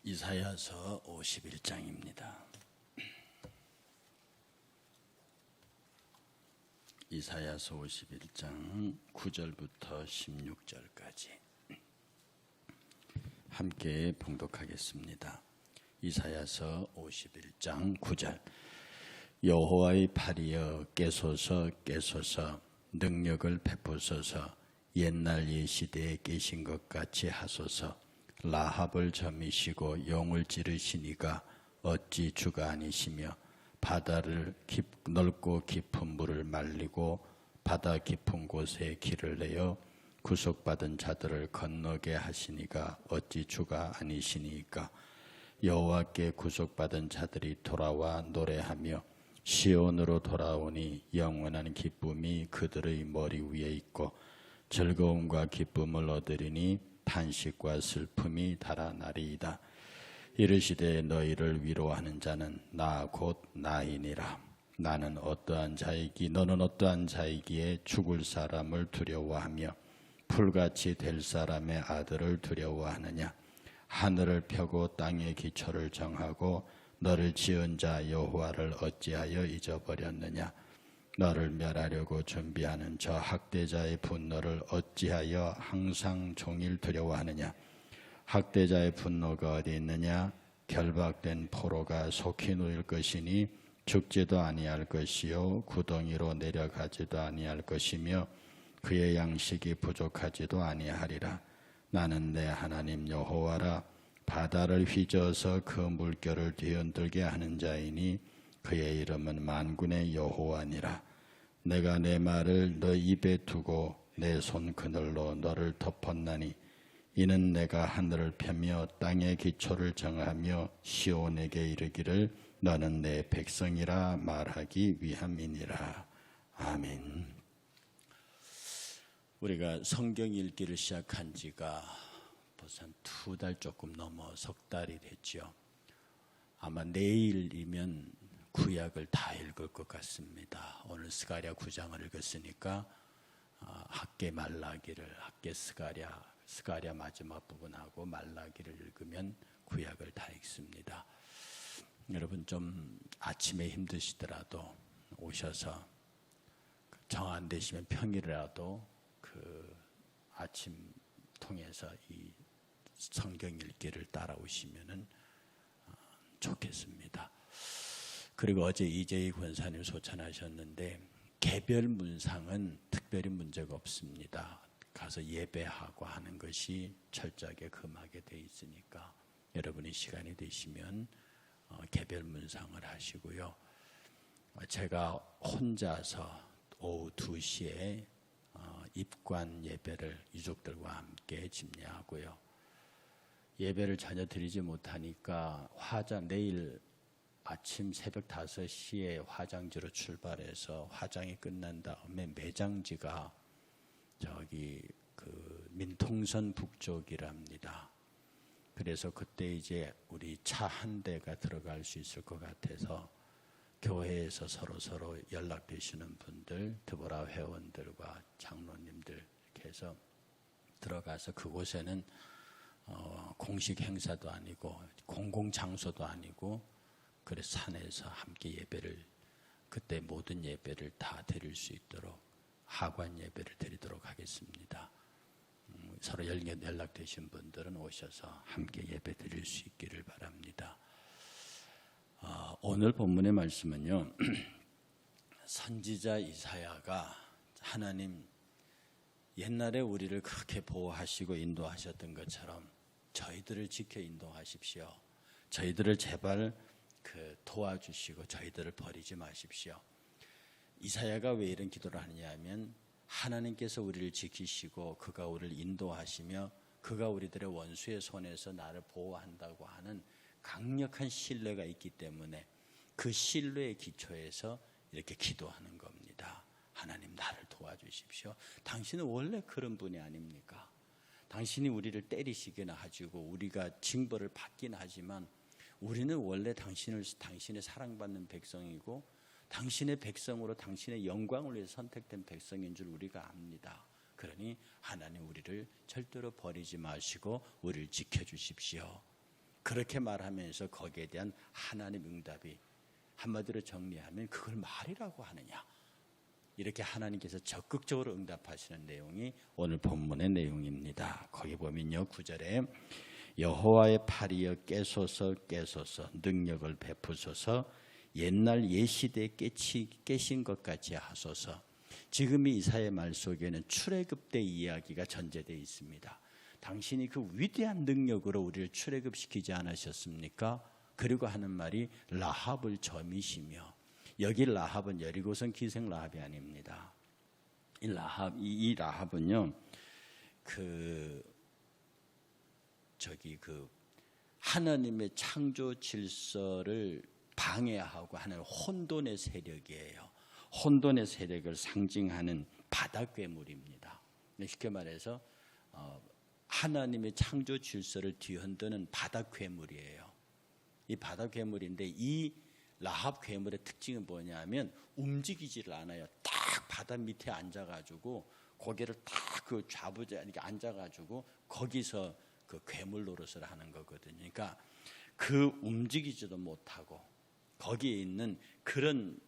이사야서 51장입니다. 이사야서 51장 9절부터 16절까지 함께 봉독하겠습니다. 이사야서 51장 9절. 여호와의 팔이여 깨소서 깨소서, 능력을 베푸소서. 옛날 옛시대에 계신 것 같이 하소서. 라합을 점이시고 용을 찌르시니가 어찌 주가 아니시며, 바다를 넓고 깊은 물을 말리고 바다 깊은 곳에 길을 내어 구속받은 자들을 건너게 하시니가 어찌 주가 아니시니까. 여호와께 구속받은 자들이 돌아와 노래하며 시온으로 돌아오니 영원한 기쁨이 그들의 머리 위에 있고 즐거움과 기쁨을 얻으리니 탄식과 슬픔이 달아나리이다. 이르시되 너희를 위로하는 자는 나 곧 나이니라. 나는 어떠한 자이기 너는 어떠한 자이기에 죽을 사람을 두려워하며 풀같이 될 사람의 아들을 두려워하느냐. 하늘을 펴고 땅의 기초를 정하고 너를 지은 자 여호와를 어찌하여 잊어버렸느냐. 너를 멸하려고 준비하는 저 학대자의 분노를 어찌하여 항상 종일 두려워하느냐. 학대자의 분노가 어디 있느냐. 결박된 포로가 속히 누일 것이니 죽지도 아니할 것이요 구덩이로 내려가지도 아니할 것이며 그의 양식이 부족하지도 아니하리라. 나는 내 하나님 여호와라. 바다를 휘저어서 그 물결을 뒤흔들게 하는 자이니 그의 이름은 만군의 여호와니라. 내가 내 말을 너 입에 두고 내 손 그늘로 너를 덮었나니 이는 내가 하늘을 펴며 땅의 기초를 정하며 시온에게 이르기를 너는 내 백성이라 말하기 위함이니라. 아멘. 우리가 성경 읽기를 시작한 지가 벌써 한 2달 조금 넘어 석 달이 됐죠. 아마 내일이면 구약을 다 읽을 것 같습니다. 오늘 스가랴 9장을 읽었으니까 학개 말라기를, 학개 스가랴 마지막 부분하고 말라기를 읽으면 구약을 다 읽습니다. 여러분 좀 아침에 힘드시더라도 오셔서 정 안 되시면 평일이라도 그 아침 통해서 이 성경 읽기를 따라오시면은 좋겠습니다. 그리고 어제 이재희 권사님 소찬하셨는데 개별 문상은 특별히 문제가 없습니다. 가서 예배하고 하는 것이 철저하게 금하게 돼 있으니까 여러분이 시간이 되시면 개별 문상을 하시고요. 제가 혼자서 오후 2시에 입관 예배를 유족들과 함께 집례하고요. 예배를 전혀 드리지 못하니까 내일 아침 새벽 5시에 화장지로 출발해서 화장이 끝난 다음에 매장지가 저기 그 민통선 북쪽이랍니다. 그래서 그때 이제 우리 차 한 대가 들어갈 수 있을 것 같아서 교회에서 서로 연락되시는 분들, 드보라 회원들과 장로님들 이렇게 해서 들어가서 그곳에는 공식 행사도 아니고 공공장소도 아니고 그래서 산에서 함께 예배를 그때 모든 예배를 다 드릴 수 있도록 하관 예배를 드리도록 하겠습니다. 서로 연락되신 분들은 오셔서 함께 예배 드릴 수 있기를 바랍니다. 오늘 본문의 말씀은요. 선지자 이사야가 하나님 옛날에 우리를 그렇게 보호하시고 인도하셨던 것처럼 저희들을 지켜 인도하십시오. 저희들을 제발 도와주시고 저희들을 버리지 마십시오. 이사야가 왜 이런 기도를 하느냐 하면 하나님께서 우리를 지키시고 그가 우리를 인도하시며 그가 우리들의 원수의 손에서 나를 보호한다고 하는 강력한 신뢰가 있기 때문에 그 신뢰의 기초에서 이렇게 기도하는 겁니다. 하나님 나를 도와주십시오. 당신은 원래 그런 분이 아닙니까? 당신이 우리를 때리시기나 하시고 우리가 징벌을 받긴 하지만 우리는 원래 당신의 사랑받는 백성이고 당신의 백성으로 당신의 영광을 위해서 선택된 백성인 줄 우리가 압니다. 그러니 하나님 우리를 절대로 버리지 마시고 우리를 지켜주십시오. 그렇게 말하면서 거기에 대한 하나님 응답이 한마디로 정리하면 그걸 말이라고 하느냐. 이렇게 하나님께서 적극적으로 응답하시는 내용이 오늘 본문의 내용입니다. 거기 보면요 9절에 여호와의 팔이여 깨소서 깨소서 능력을 베푸소서 옛날 예시대에 깨신 것 같이 하소서. 지금 이 이사야의 말 속에는 출애굽대 이야기가 전제되어 있습니다. 당신이 그 위대한 능력으로 우리를 출애굽시키지 않으셨습니까? 그리고 하는 말이 라합을 점이시며, 여기 라합은 여리고성 기생 라합이 아닙니다. 이 라합은요 하나님의 창조 질서를 방해하고 하는 혼돈의 세력이에요. 혼돈의 세력을 상징하는 바다 괴물입니다. 쉽게 말해서 하나님의 창조 질서를 뒤흔드는 바다 괴물이에요. 이 바다 괴물인데 이 라합 괴물의 특징은 뭐냐면 움직이지를 않아요. 딱 바다 밑에 앉아가지고 고개를 딱 그 좌부자 이렇게 앉아가지고 거기서 그 괴물 노릇을 하는 거거든요. 그러니까 그 움직이지도 못하고 거기에 있는 그런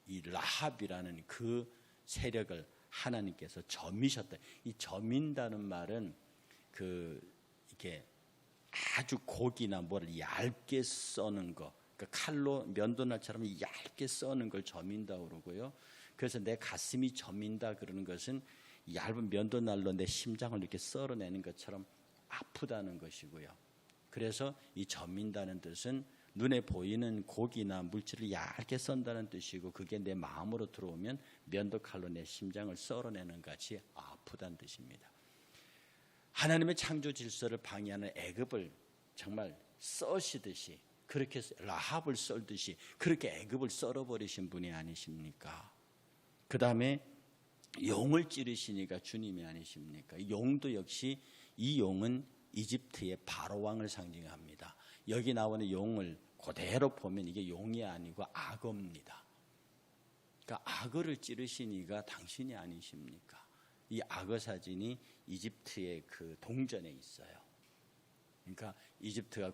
이 라합이라는 그 세력을 하나님께서 점이셨다. 이 점인다는 말은 이게 아주 고기나 뭐를 얇게 써는 거, 그러니까 칼로 면도날처럼 얇게 써는 걸 점인다고 그러고요. 그래서 내 가슴이 점인다 그러는 것은 얇은 면도날로 내 심장을 이렇게 썰어내는 것처럼 아프다는 것이고요. 그래서 이 점인다는 뜻은 눈에 보이는 고기나 물질을 얇게 썬다는 뜻이고, 그게 내 마음으로 들어오면 면도칼로 내 심장을 썰어내는 같이 아프다는 뜻입니다. 하나님의 창조 질서를 방해하는 애굽을 정말 써시듯이, 그렇게 라합을 썰듯이 그렇게 애굽을 썰어버리신 분이 아니십니까? 그 다음에 용을 찌르시니까 주님이 아니십니까? 용도 역시 이 용은 이집트의 바로왕을 상징합니다. 여기 나오는 용을 그대로 보면 이게 용이 아니고 악어입니다. 그러니까 악어를 찌르시니까 당신이 아니십니까? 이 악어 사진이 이집트의 그 동전에 있어요. 그러니까 이집트가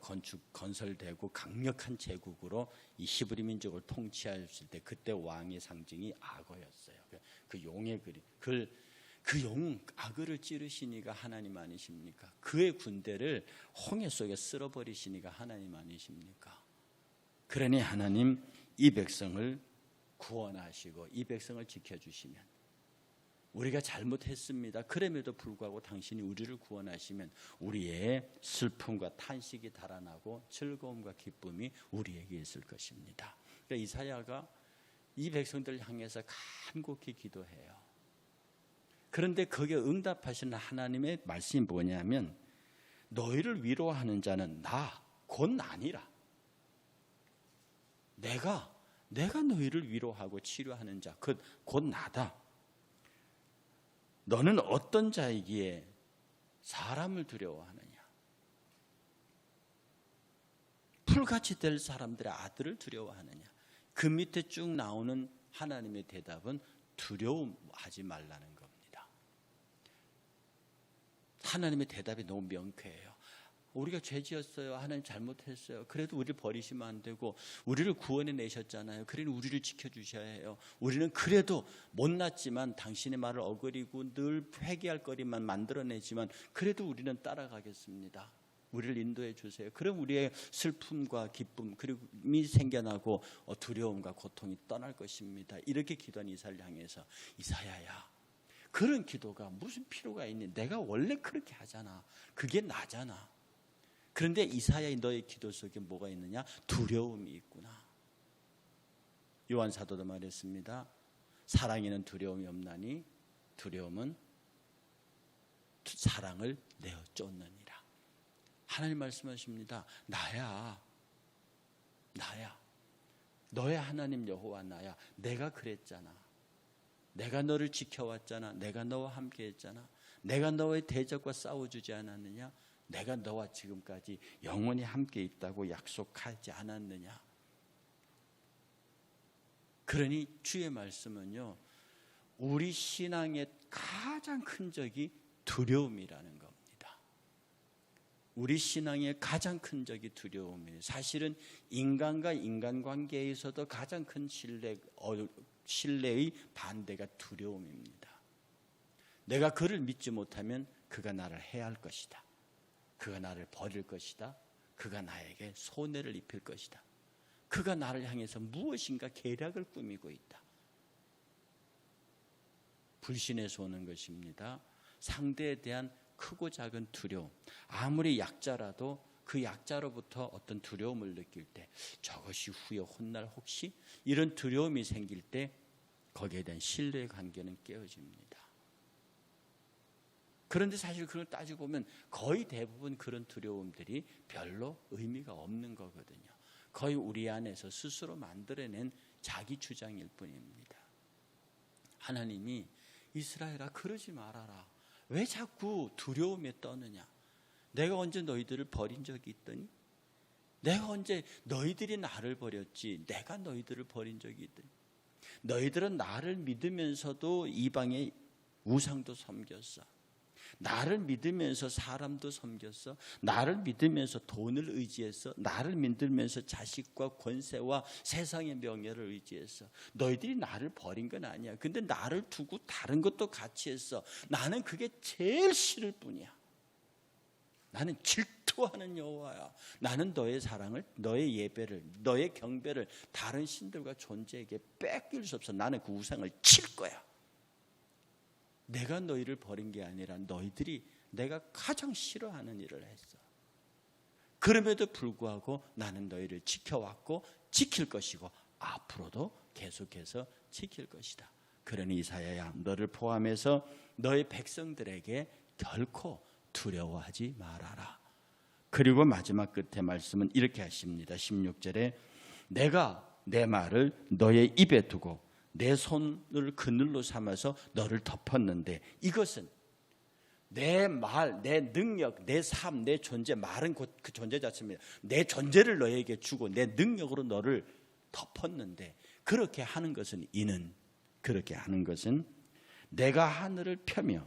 건설되고 강력한 제국으로 이 히브리 민족을 통치했을 때 그때 왕의 상징이 악어였어요. 그 용의 그림, 그 용 악어를 찌르시니까 하나님 아니십니까? 그의 군대를 홍해 속에 쓸어버리시니까 하나님 아니십니까? 그러니 하나님 이 백성을 구원하시고 이 백성을 지켜주시면, 우리가 잘못했습니다. 그럼에도 불구하고 당신이 우리를 구원하시면 우리의 슬픔과 탄식이 달아나고 즐거움과 기쁨이 우리에게 있을 것입니다. 그러니까 이사야가 이 백성들을 향해서 간곡히 기도해요. 그런데 거기에 응답하시는 하나님의 말씀이 뭐냐면, 너희를 위로하는 자는 나, 곧 나니라. 내가 너희를 위로하고 치료하는 자, 곧 나다. 너는 어떤 자이기에 사람을 두려워하느냐? 풀같이 될 사람들의 아들을 두려워하느냐? 그 밑에 쭉 나오는 하나님의 대답은 두려움하지 말라는 겁니다. 하나님의 대답이 너무 명쾌해요. 우리가 죄 지었어요. 하나님 잘못했어요. 그래도 우리를 버리시면 안 되고, 우리를 구원해 내셨잖아요. 그러니 우리를 지켜주셔야 해요. 우리는 그래도 못났지만 당신의 말을 어그리고 늘 회개할 거리만 만들어내지만 그래도 우리는 따라가겠습니다. 우리를 인도해 주세요. 그럼 우리의 슬픔과 기쁨 그리고 생겨나고 두려움과 고통이 떠날 것입니다. 이렇게 기도한 이사야를 향해서, 이사야야, 그런 기도가 무슨 필요가 있니? 내가 원래 그렇게 하잖아. 그게 나잖아. 그런데 이사야의 너의 기도 속에 뭐가 있느냐? 두려움이 있구나. 요한 사도도 말했습니다. 사랑에는 두려움이 없나니 두려움은 사랑을 내어 쫓느니라. 하나님 말씀하십니다. 나야. 너의 하나님 여호와 나야. 내가 그랬잖아. 내가 너를 지켜왔잖아. 내가 너와 함께 했잖아. 내가 너의 대적과 싸워주지 않았느냐? 내가 너와 지금까지 영원히 함께 있다고 약속하지 않았느냐? 그러니 주의 말씀은요, 우리 신앙의 가장 큰 적이 두려움이라는 겁니다. 우리 신앙의 가장 큰 적이 두려움이에요. 사실은 인간과 인간관계에서도 가장 큰 신뢰의 반대가 두려움입니다. 내가 그를 믿지 못하면 그가 나를 해할 것이다. 그가 나를 버릴 것이다. 그가 나에게 손해를 입힐 것이다. 그가 나를 향해서 무엇인가 계략을 꾸미고 있다. 불신에서 오는 것입니다. 상대에 대한 크고 작은 두려움, 아무리 약자라도 그 약자로부터 어떤 두려움을 느낄 때 저것이 후에 훗날 혹시 이런 두려움이 생길 때 거기에 대한 신뢰의 관계는 깨어집니다. 그런데 사실 그걸 따지고 보면 거의 대부분 그런 두려움들이 별로 의미가 없는 거거든요. 거의 우리 안에서 스스로 만들어낸 자기 주장일 뿐입니다. 하나님이 이스라엘아 그러지 말아라. 왜 자꾸 두려움에 떠느냐? 내가 언제 너희들을 버린 적이 있더니? 내가 언제 너희들이 나를 버렸지 내가 너희들을 버린 적이 있더니? 너희들은 나를 믿으면서도 이방의 우상도 섬겼어. 나를 믿으면서 사람도 섬겼어. 나를 믿으면서 돈을 의지했어. 나를 믿으면서 자식과 권세와 세상의 명예를 의지했어. 너희들이 나를 버린 건 아니야. 근데 나를 두고 다른 것도 같이 했어. 나는 그게 제일 싫을 뿐이야. 나는 질투하는 여호와야. 나는 너의 사랑을, 너의 예배를, 너의 경배를 다른 신들과 존재에게 뺏길 수 없어. 나는 그 우상을 칠 거야. 내가 너희를 버린 게 아니라 너희들이 내가 가장 싫어하는 일을 했어. 그럼에도 불구하고 나는 너희를 지켜왔고 지킬 것이고 앞으로도 계속해서 지킬 것이다. 그러니 이사야야 너를 포함해서 너의 백성들에게 결코 두려워하지 말아라. 그리고 마지막 끝에 말씀은 이렇게 하십니다. 16절에 내가 내 말을 너의 입에 두고 내 손을 그늘로 삼아서 너를 덮었는데 이것은 내 말, 내 능력, 내 삶, 내 존재, 말은 곧 그 존재 자체입니다. 내 존재를 너에게 주고 내 능력으로 너를 덮었는데 그렇게 하는 것은 그렇게 하는 것은 내가 하늘을 펴며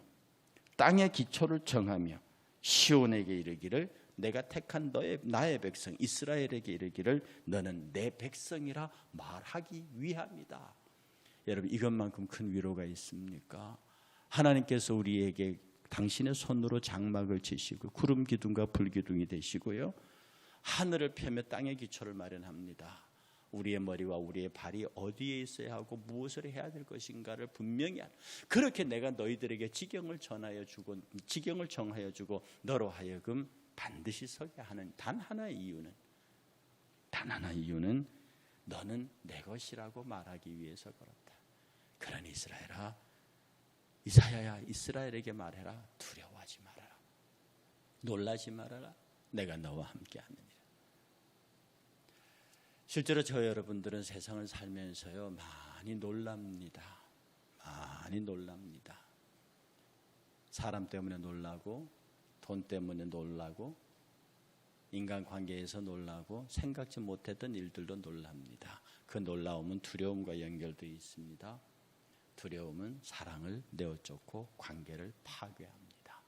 땅의 기초를 정하며 시온에게 이르기를 내가 택한 나의 백성 이스라엘에게 이르기를 너는 내 백성이라 말하기 위함이다. 여러분 이것만큼 큰 위로가 있습니까? 하나님께서 우리에게 당신의 손으로 장막을 치시고 구름 기둥과 불 기둥이 되시고요. 하늘을 펴며 땅의 기초를 마련합니다. 우리의 머리와 우리의 발이 어디에 있어야 하고 무엇을 해야 될 것인가를 분명히 그렇게 내가 너희들에게 지경을 정하여 주고 너로 하여금 반드시 서게 하는 단 하나의 이유는 너는 내 것이라고 말하기 위해서 그렇다. 그러니 이스라엘아, 이사야야 이스라엘에게 말해라. 두려워하지 말아라. 놀라지 말아라. 내가 너와 함께하느니라. 실제로 저 여러분들은 세상을 살면서요 많이 놀랍니다. 많이 놀랍니다. 사람 때문에 놀라고 돈 때문에 놀라고 인간관계에서 놀라고 생각지 못했던 일들도 놀랍니다. 그 놀라움은 두려움과 연결되어 있습니다. 두려움은 사랑을 내어쫓고 관계를 파괴합니다.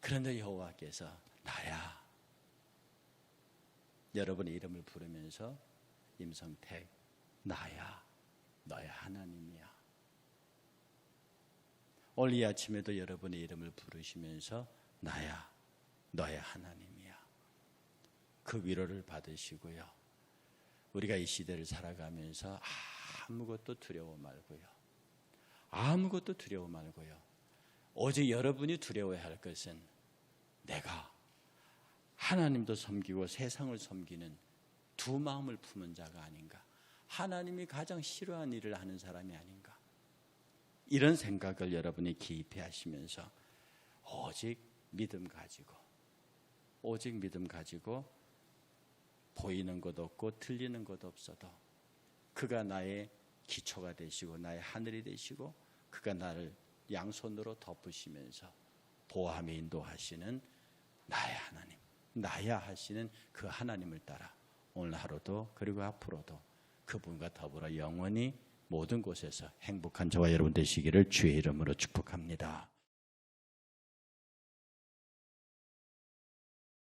그런데 여호와께서 나야 여러분의 이름을 부르면서 임성택 나야 너의 하나님이야. 오늘 이 아침에도 여러분의 이름을 부르시면서 나야 너의 하나님이야. 그 위로를 받으시고요. 우리가 이 시대를 살아가면서 아무것도 두려워 말고요. 아무것도 두려워 말고요. 오직 여러분이 두려워야 할 것은 내가 하나님도 섬기고 세상을 섬기는 두 마음을 품은 자가 아닌가. 하나님이 가장 싫어하는 일을 하는 사람이 아닌가. 이런 생각을 여러분이 기입해 하시면서 오직 믿음 가지고 보이는 것 없고 틀리는 것 없어도 그가 나의 기초가 되시고 나의 하늘이 되시고 그가 나를 양손으로 덮으시면서 보호하며 인도하시는 나의 하나님, 나야 하시는 그 하나님을 따라 오늘 하루도 그리고 앞으로도 그분과 더불어 영원히 모든 곳에서 행복한 저와 여러분 되시기를 주의 이름으로 축복합니다.